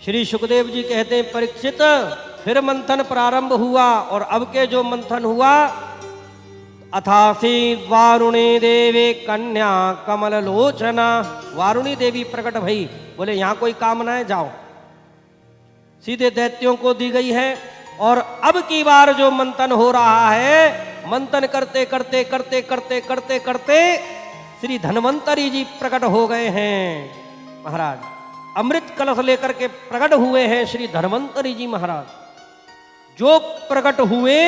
श्री सुखदेव जी कहते हैं, परीक्षित फिर मंथन प्रारंभ हुआ, और अब के जो मंथन हुआ, अथासी वारुणी देवी कन्या कमल लोचना, वारुणी देवी प्रकट भई, बोले यहाँ कोई कामना है, जाओ, सीधे दैत्यों को दी गई है। और अब की बार जो मंथन हो रहा है, मंथन करते करते करते करते करते करते श्री धन्वंतरी जी प्रकट हो गए हैं महाराज, अमृत कलश लेकर के प्रकट हुए हैं श्री धन्वंतरी जी महाराज। जो प्रकट हुए,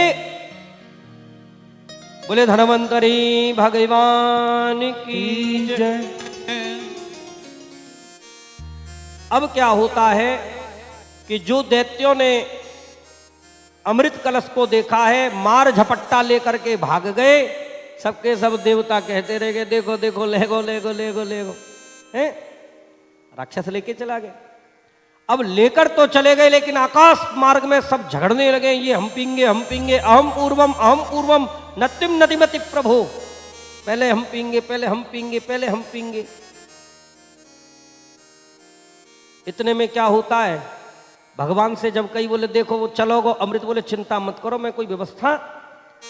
बोले धन्वंतरी भगवान की जय। अब क्या होता है कि जो दैत्यों ने अमृत कलश को देखा है, मार झपट्टा लेकर के भाग गए, सबके सब देवता कहते रह गए, देखो देखो लेगो लेगो लेगो लेगो, हैं? राक्षस लेके चला गया। अब लेकर तो चले गए, लेकिन आकाश मार्ग में सब झगड़ने लगे, ये हम पींगे हम पींगे, अहम पूर्वम नतिम नतिमति प्रभो, पहले हम पींगे पहले हम पींगे पहले हम पींगे। इतने में क्या होता है, भगवान से जब कई बोले देखो वो चलोगो अमृत, बोले चिंता मत करो, मैं कोई व्यवस्था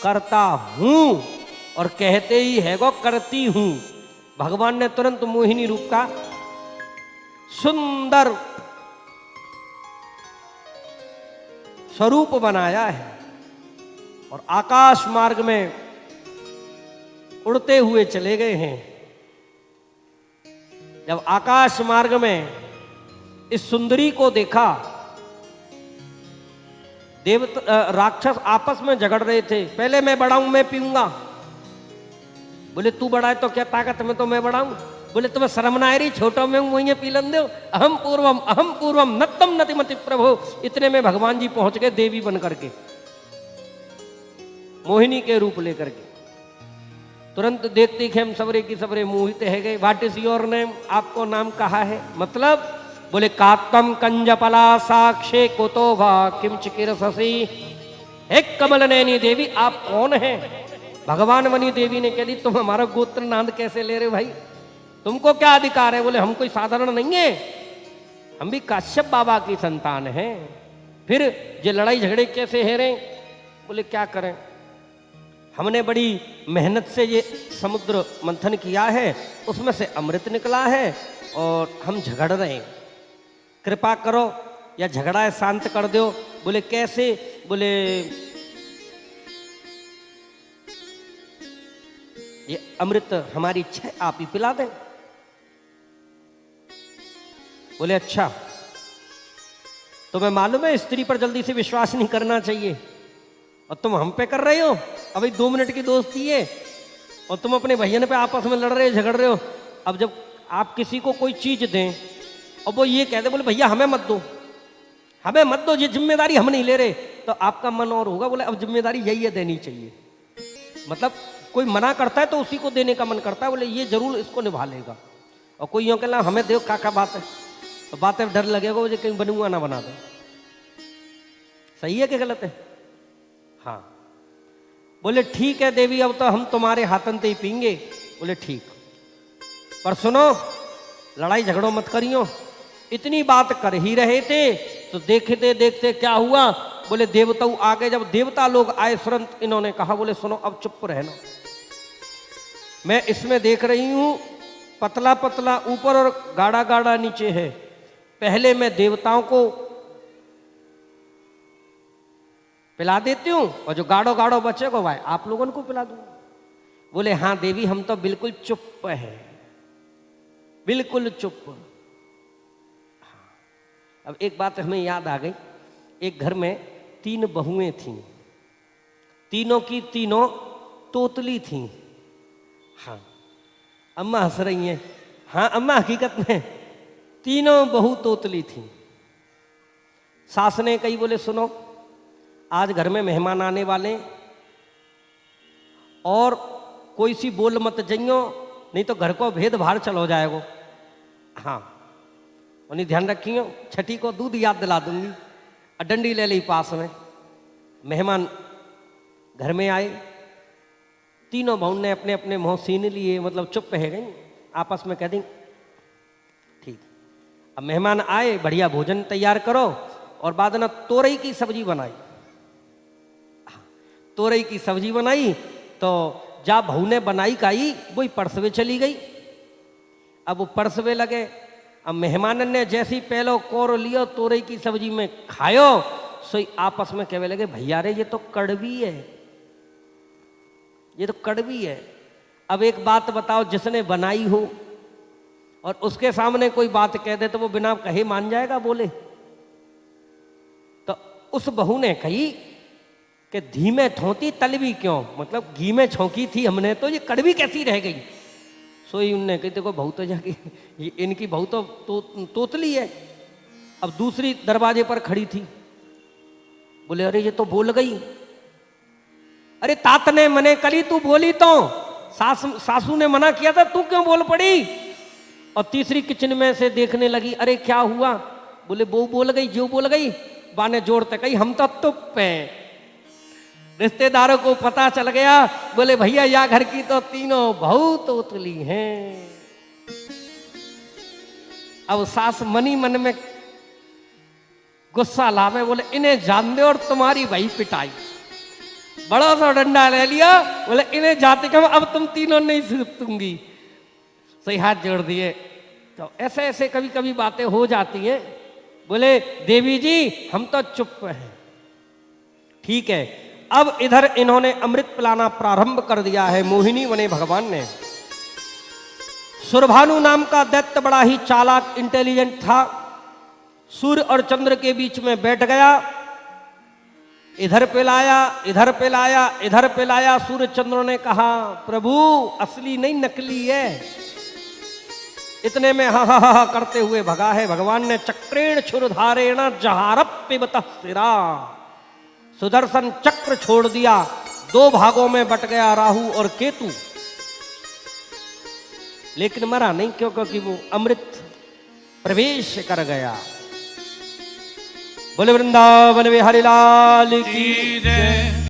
करता हूं, और कहते ही है गो करती हूं। भगवान ने तुरंत मोहिनी रूप का सुंदर स्वरूप बनाया है, और आकाश मार्ग में उड़ते हुए चले गए हैं। जब आकाश मार्ग में इस सुंदरी को देखा, देवता राक्षस आपस में झगड़ रहे थे, पहले मैं बढ़ाऊं मैं पीऊंगा, बोले तू बढ़ाए तो क्या ताकत में, तो मैं बढ़ाऊं, बोले तुम्हें शर्म ना आ रही, छोटो में मुझे पी लन दो, अहम पूर्वम नतम नतिमति प्रभो। इतने में भगवान जी पहुंच गए देवी बन करके, मोहिनी के रूप लेकर के। तुरंत देखते ही हम सबरे की सबरे मोहित है गए। व्हाट इज योर नेम, आपको नाम कहा है, मतलब बोले कात्तम कंजपला साक्षे कुतोभा किम चिकिरससी, हे कमल नैनी देवी आप कौन हैं। भगवान वनी देवी ने कह दी, तुम हमारा गोत्र नांद कैसे ले रहे भाई, तुमको क्या अधिकार है। बोले हम कोई साधारण नहीं है, हम भी काश्यप बाबा की संतान हैं। फिर ये लड़ाई झगड़े कैसे है रहे, बोले क्या करें, हमने बड़ी मेहनत से ये समुद्र मंथन किया है, उसमें से अमृत निकला है, और हम झगड़ रहे हैं, कृपा करो या झगड़ा है शांत कर दो। बोले कैसे, बोले ये अमृत हमारी इच्छा है, आप ही पिला दें। बोले अच्छा, तुम्हें मालूम है स्त्री पर जल्दी से विश्वास नहीं करना चाहिए, और तुम हम पे कर रहे हो, अभी 2 मिनट की दोस्ती है, और तुम अपने भैया पे आपस में लड़ रहे हो, झगड़ रहे हो। अब जब आप किसी को कोई चीज दें और वो ये कहते, बोले भैया हमें मत दो, हमें मत दो, ये जिम्मेदारी हम नहीं ले रहे, तो आपका मन और होगा, बोले अब जिम्मेदारी यही है, देनी चाहिए। मतलब कोई मना करता है तो उसी को देने का मन करता है, बोले ये जरूर इसको निभा लेगा। और कोई यूँ कहना हमें दो, क्या बात है, तो बात है डर लगेगा मुझे कहीं बनूंगा ना बना दो। सही है कि गलत है? हाँ। बोले ठीक है देवी, अब तो हम तुम्हारे हाथन से ही पीएंगे। बोले ठीक, पर सुनो लड़ाई झगड़ों मत करियो। इतनी बात कर ही रहे थे तो देखते देखते क्या हुआ, बोले देवता आगे, जब देवता लोग आए तुरंत इन्होंने कहा, बोले सुनो अब चुप रहना, मैं इसमें देख रही हूं पतला पतला ऊपर और गाढ़ा गाढ़ा नीचे है, पहले मैं देवताओं को पिला देती हूं, और जो गाढ़ो गाढ़ो बचेगा भाई आप लोगों को पिला दूंगा। बोले हाँ देवी हम तो बिल्कुल चुप है, बिल्कुल चुप। हाँ। अब एक बात हमें याद आ गई, एक घर में 3 बहुएं थीं, तीनों की तीनों तोतली थीं। हाँ अम्मा हंस रही हैं, हाँ अम्मा हकीकत में तीनों बहू तोतली थीं। सास ने कही, बोले सुनो आज घर में मेहमान आने वाले, और कोई सी बोल मत जाइयो, नहीं तो घर को भेद भार चल हो जाएगा। हाँ उन्हें ध्यान रखियो, छठी को दूध याद दिला दूंगी, और डंडी ले ली पास में। मेहमान घर में आए, तीनों बहू ने अपने अपने मुंह सीन लिए, मतलब चुप रह गई, आपस में कह दी ठीक। अब मेहमान आए, बढ़िया भोजन तैयार करो और बाद में तोरई की सब्जी बनाई। तोरई की सब्जी बनाई तो जा बहू ने बनाई काई वही परसवे चली गई। अब वो परसवे लगे। अब मेहमान ने जैसी पहलो कोर लियो तोरई की सब्जी में खायो, सोई आपस में कहने लगे भैया रे ये तो कड़वी है, ये तो कड़वी है। अब एक बात बताओ, जिसने बनाई हो और उसके सामने कोई बात कह दे तो वो बिना कहे मान जाएगा? बोले तो उस बहू ने कही कि धीमे थोती तलवी क्यों, मतलब घी में छौंकी थी हमने तो ये कड़वी कैसी रह गई। सोई उनने कही देखो बहू तो जाके इनकी बहू तो तोतली है। अब दूसरी दरवाजे पर खड़ी थी, बोले अरे ये तो बोल गई। अरे तात ने मने कली तू बोली तो सासू ने मना किया था, तू क्यों बोल पड़ी? और तीसरी किचन में से देखने लगी, अरे क्या हुआ? बोले वो बोल गई, जो बोल गई। बाने जोड़ते कही हम तो तुप हैं। रिश्तेदारों को पता चल गया, बोले भैया या घर की तो तीनों बहू तोतली हैं। अब सास मनी मन में गुस्सा लावे, बोले इन्हें जान दे और तुम्हारी भाई पिटाई। बड़ा सा डंडा ले लिया, बोले इन्हें जाते कम अब तुम तीनों नहीं सूतूंगी। सही हाथ जोड़ दिए। तो ऐसे ऐसे कभी कभी बातें हो जाती हैं। बोले देवी जी हम तो चुप हैं। ठीक है, अब इधर इन्होंने अमृत पिलाना प्रारंभ कर दिया है मोहिनी बने भगवान ने। सुरभानु नाम का दैत्य बड़ा ही चालाक इंटेलिजेंट था। सूर्य और चंद्र के बीच में बैठ गया, इधर पिलाया इधर पिलाया इधर पिलाया। सूर्य चंद्र ने कहा प्रभु असली नहीं नकली है। इतने में हा हा हा करते हुए भगा है। भगवान ने चक्रेण क्षुरधारेण जहारप पिबतः सिरा, सुदर्शन चक्र छोड़ दिया। दो भागों में बट गया राहु और केतु, लेकिन मरा नहीं क्यों? क्योंकि वो अमृत प्रवेश कर गया। बोले वृंदावन बिहारी लाल की जय।